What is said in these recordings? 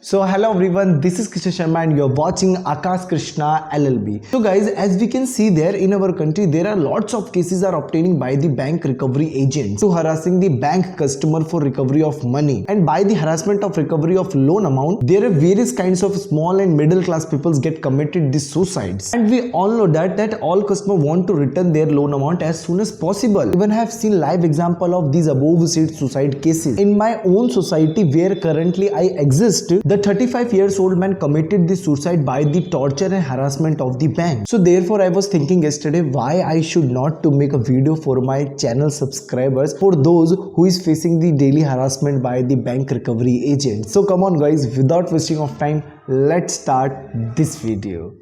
So hello everyone, this is Krishna Sharma and you're watching Akash Krishna LLB. So guys, as we can see there in our country, there are lots of cases are obtaining by the bank recovery agents to harassing the bank customer for recovery of money. And by the harassment of recovery of loan amount, there are various kinds of small and middle class peoples get committed these suicides. And we all know that all customers want to return their loan amount as soon as possible. Even I have seen live example of these above said suicide cases. In my own society where currently I exist, the 35 years old man committed the suicide by the torture and harassment of the bank. So therefore I was thinking yesterday why I should not to make a video for my channel subscribers for those who is facing the daily harassment by the bank recovery agent. So come on guys, without wasting of time, let's start this video.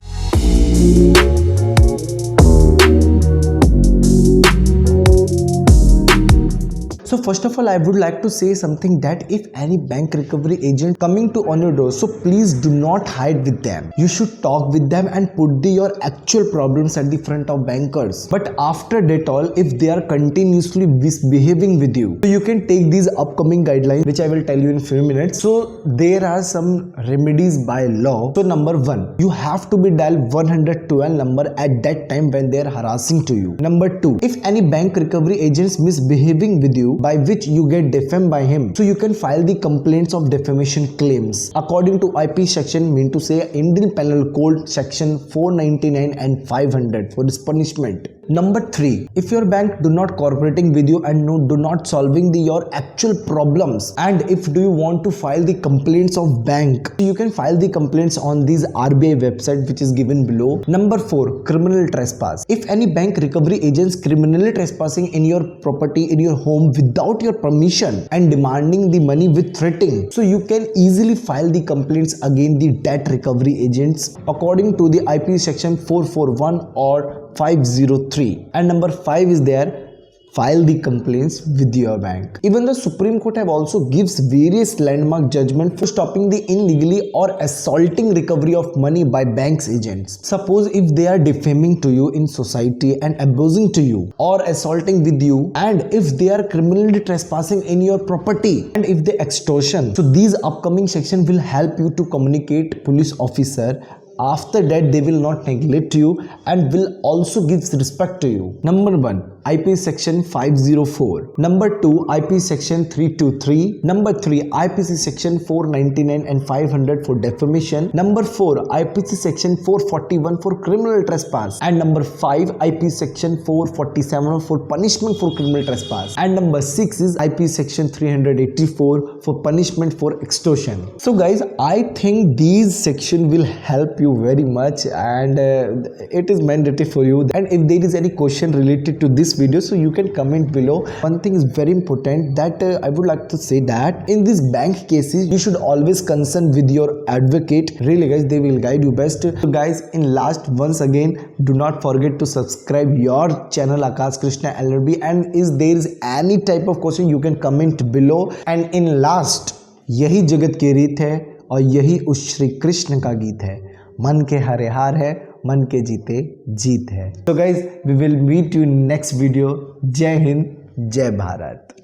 So first of all, I would like to say something that if any bank recovery agent coming to on your door, so please do not hide with them. You should talk with them and put your actual problems at the front of bankers. But after that all, if they are continuously misbehaving with you, so you can take these upcoming guidelines which I will tell you in few minutes. So there are some remedies by law. So number one, you have to be dial 112 number at that time when they are harassing to you. Number two, if any bank recovery agents misbehaving with you, by which you get defamed by him, so you can file the complaints of defamation claims according to IP section, mean to say Indian Penal Code section 499 and 500 for this punishment. Number three, if your bank do not cooperating with you and do not solving your actual problems, and if do you want to file the complaints of bank, you can file the complaints on this RBI website which is given below. Number four, criminal trespass. If any bank recovery agents criminally trespassing in your property, in your home without your permission and demanding the money with threatening, so you can easily file the complaints against the debt recovery agents according to the IP section 441 or 503. And number 5 is there, file the complaints with your bank. Even the Supreme Court have also gives various landmark judgment for stopping the illegally or assaulting recovery of money by banks agents. Suppose if they are defaming to you in society and abusing to you or assaulting with you, and if they are criminally trespassing in your property, and if they extortion, so these upcoming section will help you to communicate police officer. After that they will not neglect you and will also give respect to you. Number 1, IP section 504. Number 2, IP section 323. Number 3, IPC section 499 and 500 for defamation. Number 4, IPC section 441 for criminal trespass. And number 5, IP section 447 for punishment for criminal trespass. And number 6 is IP section 384 for punishment for extortion. So guys, I think these section will help you very much, and it is mandatory for you. And if there is any question related to this video, so you can comment below. One thing is very important that I would like to say that in these bank cases you should always consult with your advocate. Really guys, they will guide you best. So guys, in last, once again, do not forget to subscribe your channel Akash Krishna LLB, and if there is any type of question you can comment below. And in last, यही जगत की रीत है और यही उस श्री कृष्ण का गीत है, मन के हारे हार है, मन के जीते जीत है. So guys, we will meet you in next video. जय हिंद, जय भारत.